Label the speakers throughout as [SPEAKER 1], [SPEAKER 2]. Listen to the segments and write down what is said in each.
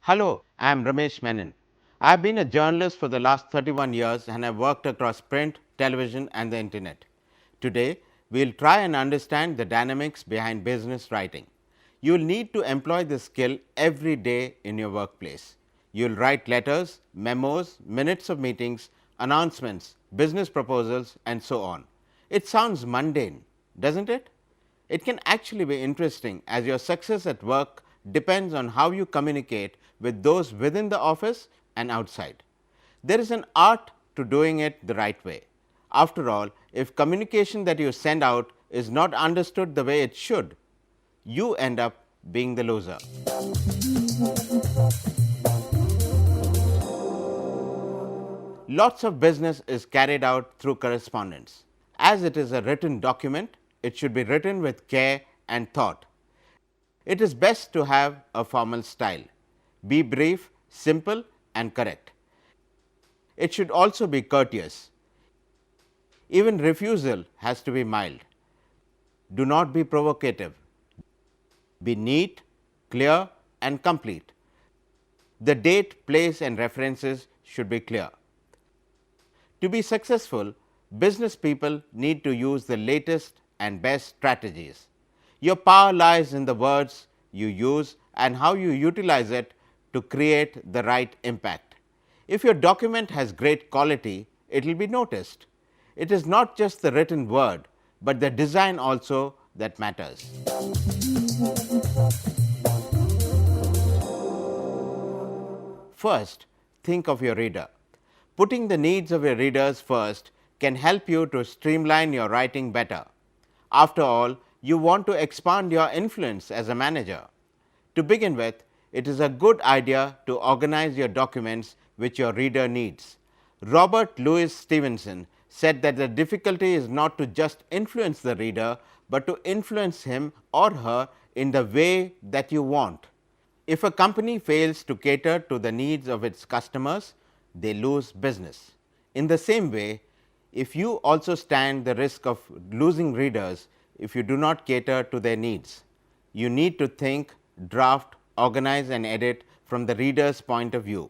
[SPEAKER 1] Hello, I am Ramesh Menon. I have been a journalist for the last 31 years and have worked across print, television and the internet. Today, we will try and understand the dynamics behind business writing. You will need to employ this skill every day in your workplace. You will write letters, memos, minutes of meetings, announcements, business proposals and so on. It sounds mundane, doesn't it? It can actually be interesting, as your success at work depends on how you communicate with those within the office and outside. There is an art to doing it the right way. After all, if communication that you send out is not understood the way it should, you end up being the loser. Lots of business is carried out through correspondence. As it is a written document, it should be written with care and thought. It is best to have a formal style. Be brief, simple and correct. It should also be courteous. Even refusal has to be mild. Do not be provocative. Be neat, clear and complete. The date, place and references should be clear. To be successful, business people need to use the latest and best strategies. Your power lies in the words you use and how you utilize it to create the right impact. If your document has great quality, it will be noticed. It is not just the written word, but the design also that matters. First, think of your reader. Putting the needs of your readers first can help you to streamline your writing better. After all, you want to expand your influence as a manager. To begin with, it is a good idea to organize your documents which your reader needs. Robert Louis Stevenson said that the difficulty is not to just influence the reader, but to influence him or her in the way that you want. If a company fails to cater to the needs of its customers, they lose business. In the same way, if you also stand the risk of losing readers if you do not cater to their needs. You need to think, draft, organize and edit from the reader's point of view.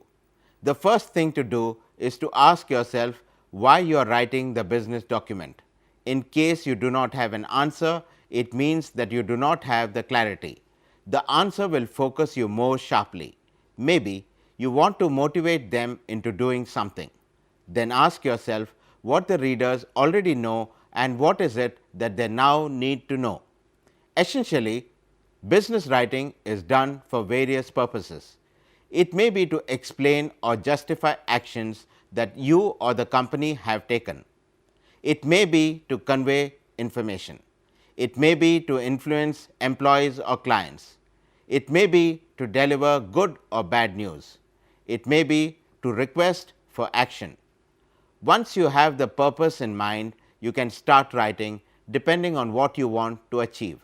[SPEAKER 1] The first thing to do is to ask yourself why you are writing the business document. In case you do not have an answer, it means that you do not have the clarity. The answer will focus you more sharply. Maybe you want to motivate them into doing something. Then ask yourself what the readers already know and what is it that they now need to know. Essentially, business writing is done for various purposes. It may be to explain or justify actions that you or the company have taken. It may be to convey information. It may be to influence employees or clients. It may be to deliver good or bad news. It may be to request for action. Once you have the purpose in mind, you can start writing depending on what you want to achieve.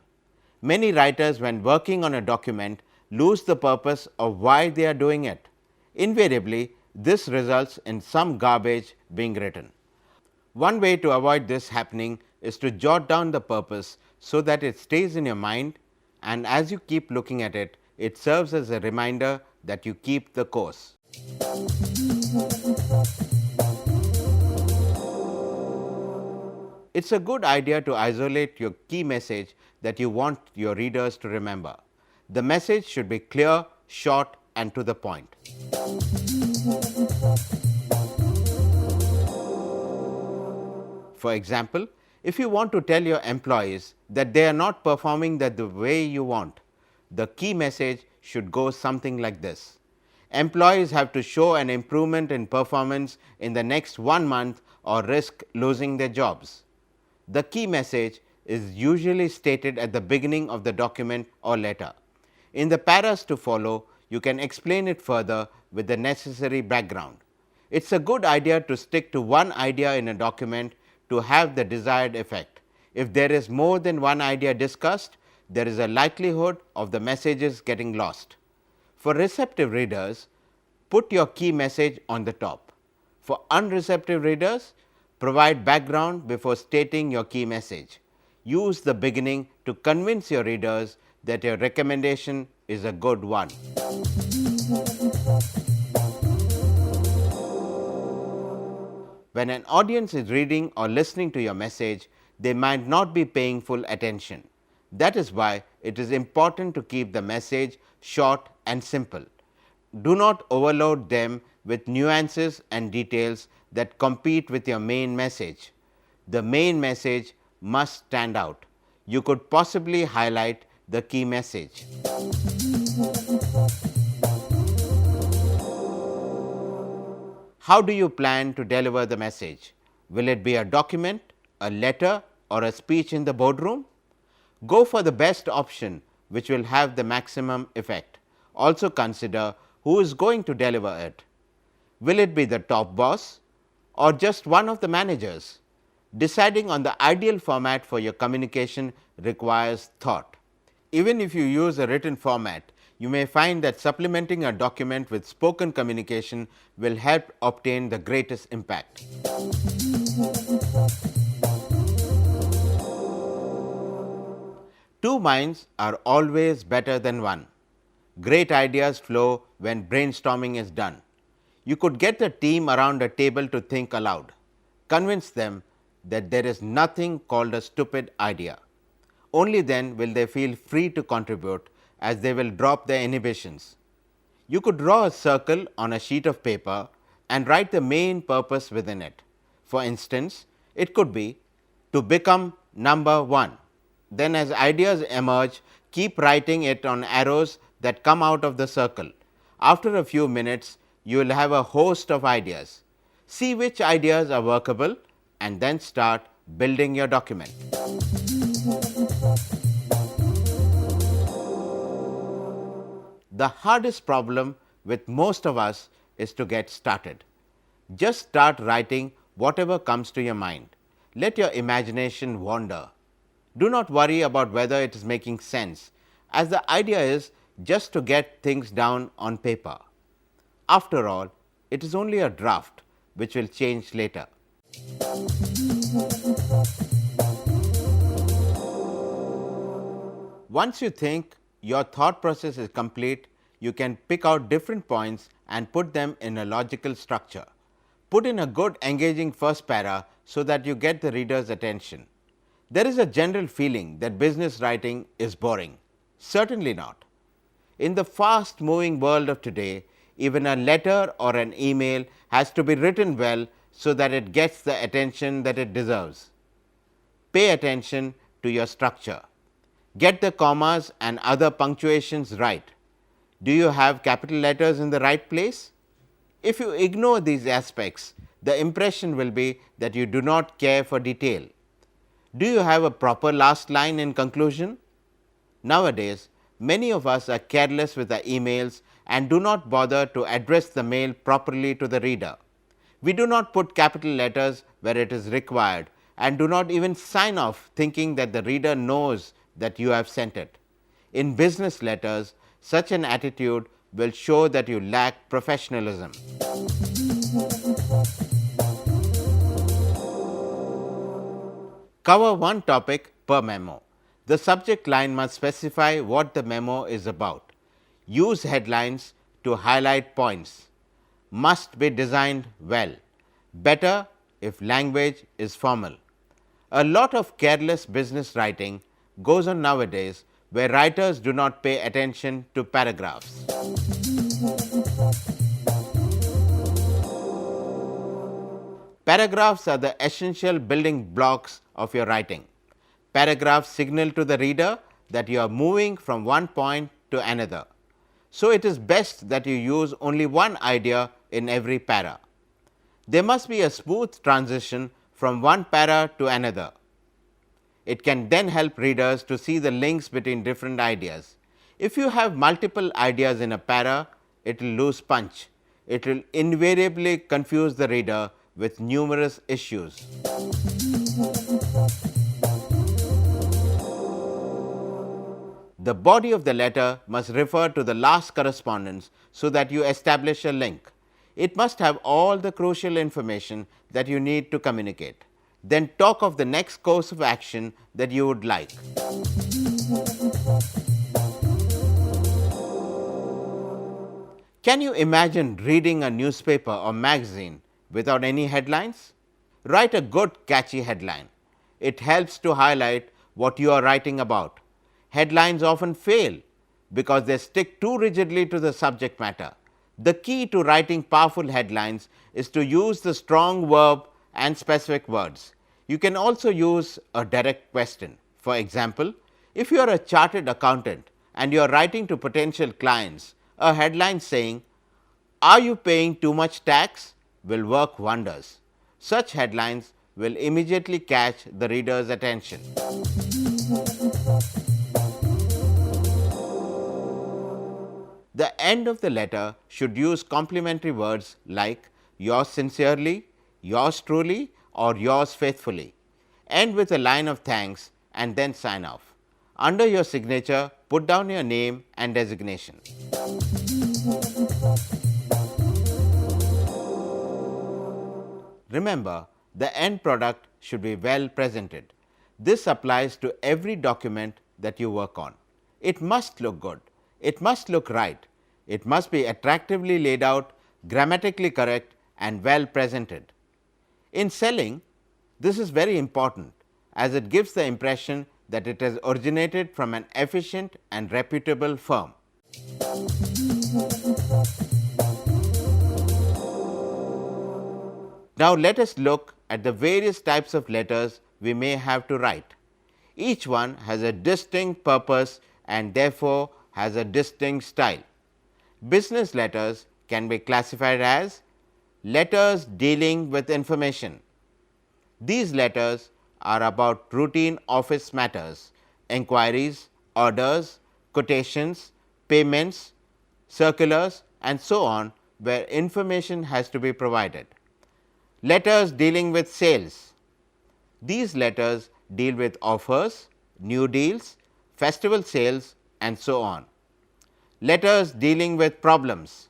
[SPEAKER 1] Many writers, when working on a document, lose the purpose of why they are doing it. Invariably, this results in some garbage being written. One way to avoid this happening is to jot down the purpose so that it stays in your mind, and as you keep looking at it, it serves as a reminder that you keep the course. It is a good idea to isolate your key message that you want your readers to remember. The message should be clear, short and to the point. For example, if you want to tell your employees that they are not performing that the way you want, the key message should go something like this. Employees have to show an improvement in performance in the next 1 month or risk losing their jobs. The key message is usually stated at the beginning of the document or letter. In the paras to follow, you can explain it further with the necessary background. It is a good idea to stick to one idea in a document to have the desired effect. If there is more than one idea discussed, there is a likelihood of the messages getting lost. For receptive readers, put your key message on the top. For unreceptive readers, provide background before stating your key message. Use the beginning to convince your readers that your recommendation is a good one. When an audience is reading or listening to your message, they might not be paying full attention. That is why it is important to keep the message short and simple. Do not overload them with nuances and details that compete with your main message. The main message must stand out. You could possibly highlight the key message. How do you plan to deliver the message? Will it be a document, a letter, or a speech in the boardroom? Go for the best option, which will have the maximum effect. Also consider who is going to deliver it. Will it be the top boss or just one of the managers? Deciding on the ideal format for your communication requires thought. Even if you use a written format, you may find that supplementing a document with spoken communication will help obtain the greatest impact. Two minds are always better than one. Great ideas flow when brainstorming is done. You could get the team around a table to think aloud. Convince them that there is nothing called a stupid idea. Only then will they feel free to contribute, as they will drop their inhibitions. You could draw a circle on a sheet of paper and write the main purpose within it. For instance, it could be to become number one. Then as ideas emerge, keep writing it on arrows that come out of the circle. After a few minutes, you will have a host of ideas. See which ideas are workable and then start building your document. The hardest problem with most of us is to get started. Just start writing whatever comes to your mind. Let your imagination wander. Do not worry about whether it is making sense, as the idea is just to get things down on paper. After all, it is only a draft which will change later. Once you think your thought process is complete, you can pick out different points and put them in a logical structure. Put in a good engaging first para so that you get the reader's attention. There is a general feeling that business writing is boring. Certainly not. In the fast moving world of today, even a letter or an email has to be written well so that it gets the attention that it deserves. Pay attention to your structure. Get the commas and other punctuations right. Do you have capital letters in the right place? If you ignore these aspects, the impression will be that you do not care for detail. Do you have a proper last line in conclusion? Nowadays, many of us are careless with our emails and do not bother to address the mail properly to the reader. We do not put capital letters where it is required and do not even sign off thinking that the reader knows that you have sent it. In business letters, such an attitude will show that you lack professionalism. Cover one topic per memo. The subject line must specify what the memo is about. Use headlines to highlight points. Must be designed well. Better if language is formal. A lot of careless business writing goes on nowadays, where writers do not pay attention to paragraphs. Paragraphs are the essential building blocks of your writing. Paragraphs signal to the reader that you are moving from one point to another. So, it is best that you use only one idea in every para. There must be a smooth transition from one para to another. It can then help readers to see the links between different ideas. If you have multiple ideas in a para, it will lose punch. It will invariably confuse the reader with numerous issues. The body of the letter must refer to the last correspondence so that you establish a link. It must have all the crucial information that you need to communicate. Then talk of the next course of action that you would like. Can you imagine reading a newspaper or magazine without any headlines? Write a good catchy headline. It helps to highlight what you are writing about. Headlines often fail because they stick too rigidly to the subject matter. The key to writing powerful headlines is to use the strong verb and specific words. You can also use a direct question. For example, if you are a chartered accountant and you are writing to potential clients, a headline saying, "Are you paying too much tax?" will work wonders. Such headlines will immediately catch the reader's attention. The end of the letter should use complimentary words like "yours sincerely," "yours truly," or "yours faithfully." End with a line of thanks and then sign off. Under your signature, put down your name and designation. Remember, the end product should be well presented. This applies to every document that you work on. It must look good. It must look right. It must be attractively laid out, grammatically correct, and well presented. In selling, this is very important as it gives the impression that it has originated from an efficient and reputable firm. Now, let us look at the various types of letters we may have to write. Each one has a distinct purpose and therefore has a distinct style. Business letters can be classified as letters dealing with information. These letters are about routine office matters, enquiries, orders, quotations, payments, circulars, and so on, where information has to be provided. Letters dealing with sales. These letters deal with offers, new deals, festival sales, and so on. Letters dealing with problems.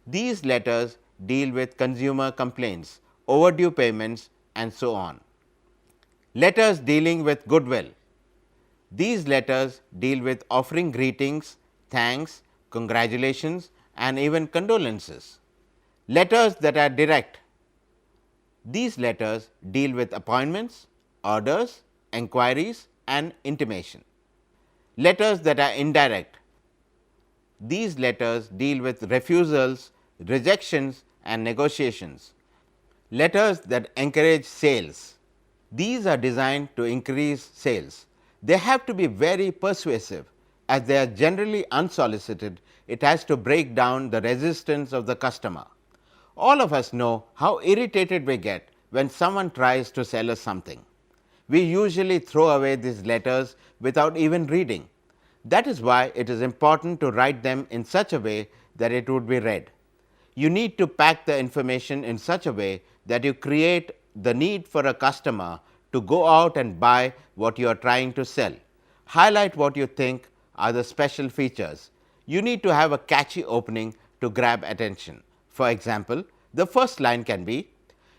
[SPEAKER 1] These letters deal with consumer complaints, overdue payments, and so on. Letters dealing with goodwill. These letters deal with offering greetings, thanks, congratulations, and even condolences. Letters that are direct. These letters deal with appointments, orders, enquiries, and intimation. Letters that are indirect. These letters deal with refusals, rejections, and negotiations. Letters that encourage sales. These are designed to increase sales. They have to be very persuasive. As they are generally unsolicited, it has to break down the resistance of the customer. All of us know how irritated we get when someone tries to sell us something. We usually throw away these letters without even reading. That is why it is important to write them in such a way that it would be read. You need to pack the information in such a way that you create the need for a customer to go out and buy what you are trying to sell. Highlight what you think are the special features. You need to have a catchy opening to grab attention. For example, the first line can be,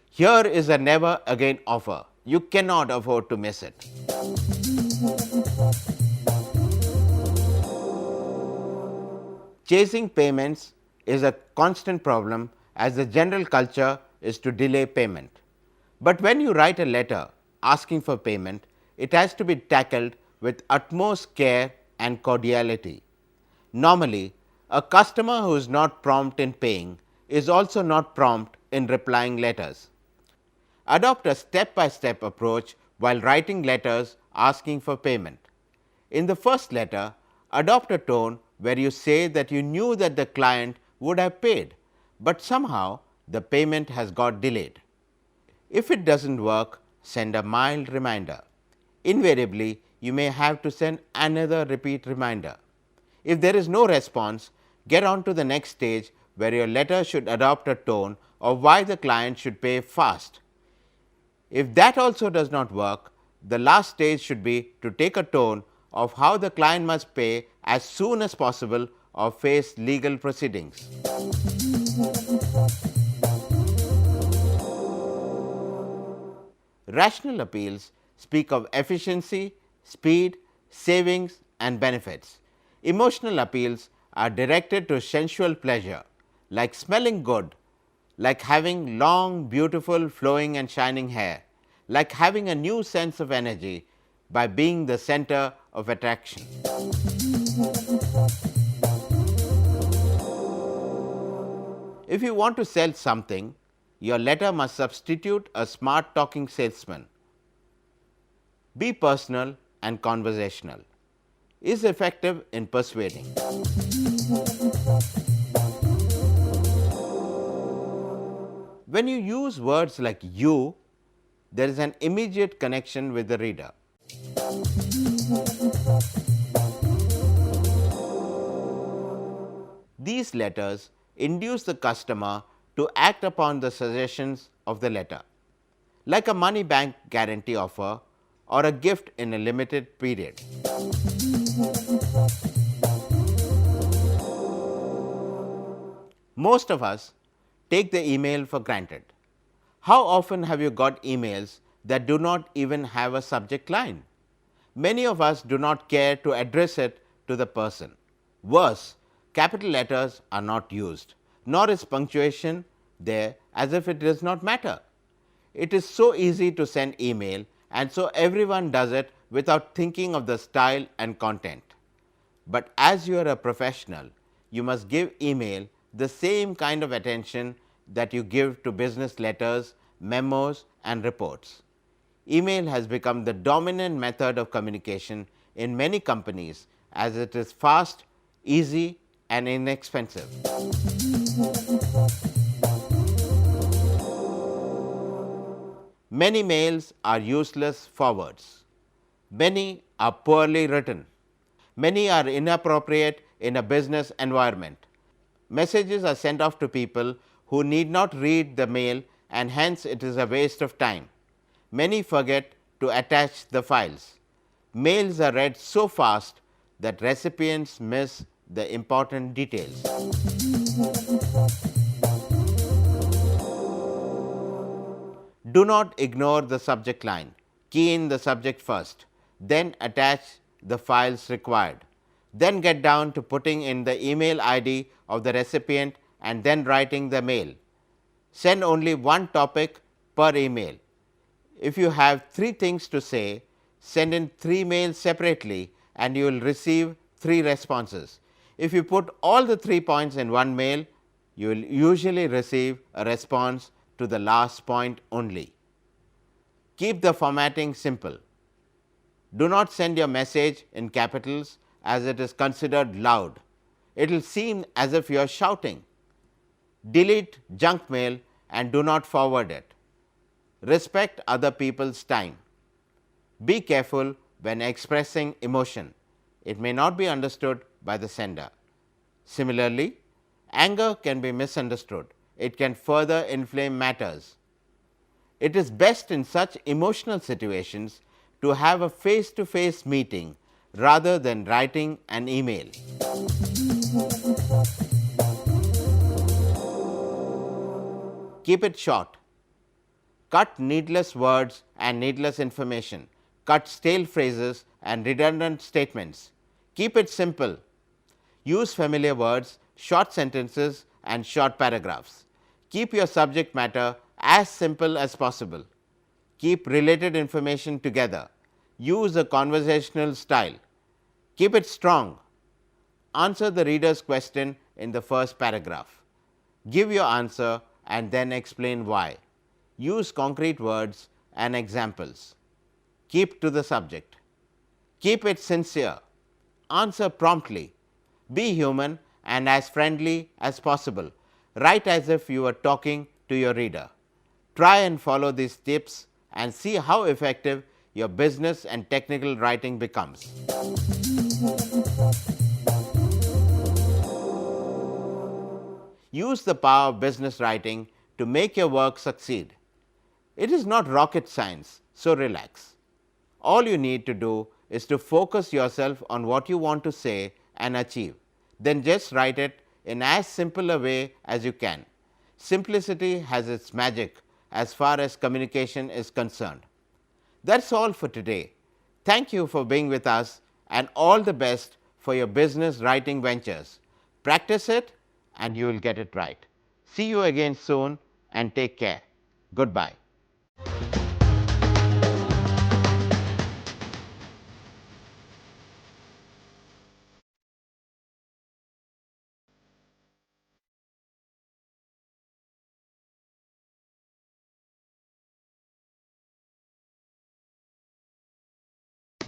[SPEAKER 1] "Here is a never again offer. You cannot afford to miss it." Chasing payments is a constant problem as the general culture is to delay payment. But when you write a letter asking for payment, it has to be tackled with utmost care and cordiality. Normally, a customer who is not prompt in paying is also not prompt in replying letters. Adopt a step-by-step approach while writing letters asking for payment. In the first letter, adopt a tone where you say that you knew that the client would have paid, but somehow the payment has got delayed. If it does not work, send a mild reminder. Invariably, you may have to send another repeat reminder. If there is no response, get on to the next stage where your letter should adopt a tone of why the client should pay fast. If that also does not work, the last stage should be to take a tone of how the client must pay as soon as possible or face legal proceedings. Rational appeals speak of efficiency, speed, savings, and benefits. Emotional appeals are directed to sensual pleasure, like smelling good, like having long, beautiful, flowing and shining hair, like having a new sense of energy by being the center of attraction. If you want to sell something, your letter must substitute a smart talking salesman. Be personal and conversational. Is effective in persuading. When you use words like you, there is an immediate connection with the reader. These letters induce the customer to act upon the suggestions of the letter, like a money bank guarantee offer or a gift in a limited period. Most of us take the email for granted. How often have you got emails that do not even have a subject line? Many of us do not care to address it to the person. Worse, capital letters are not used, nor is punctuation there, as if it does not matter. It is so easy to send email, and so everyone does it without thinking of the style and content. But as you are a professional, you must give email the same kind of attention that you give to business letters, memos and reports. Email has become the dominant method of communication in many companies, as it is fast, easy and inexpensive. Many mails are useless forwards. Many are poorly written. Many are inappropriate in a business environment. Messages are sent off to people who need not read the mail, and hence it is a waste of time. Many forget to attach the files. Mails are read so fast that recipients miss the important details. Do not ignore the subject line. Key in the subject first, then attach the files required. Then get down to putting in the email ID of the recipient and then writing the mail. Send only one topic per email. If you have 3 things to say, send in 3 mails separately and you will receive 3 responses. If you put all the 3 points in one mail, you will usually receive a response to the last point only. Keep the formatting simple. Do not send your message in capitals, as it is considered loud. It will seem as if you are shouting. Delete junk mail and do not forward it. Respect other people's time. Be careful when expressing emotion. It may not be understood by the sender. Similarly, anger can be misunderstood. It can further inflame matters. It is best in such emotional situations to have a face-to-face meeting rather than writing an email. Keep it short. Cut needless words and needless information. Cut stale phrases and redundant statements. Keep it simple. Use familiar words, short sentences and short paragraphs. Keep your subject matter as simple as possible. Keep related information together. Use a conversational style. Keep it strong. Answer the reader's question in the first paragraph. Give your answer and then explain why. Use concrete words and examples. Keep to the subject. Keep it sincere. Answer promptly. Be human and as friendly as possible. Write as if you were talking to your reader. Try and follow these tips and see how effective your business and technical writing becomes. Use the power of business writing to make your work succeed. It is not rocket science, so relax. All you need to do is to focus yourself on what you want to say and achieve. Then just write it in as simple a way as you can. Simplicity has its magic as far as communication is concerned. That's all for today. Thank you for being with us and all the best for your business writing ventures. Practice it and you will get it right. See you again soon and take care. Goodbye.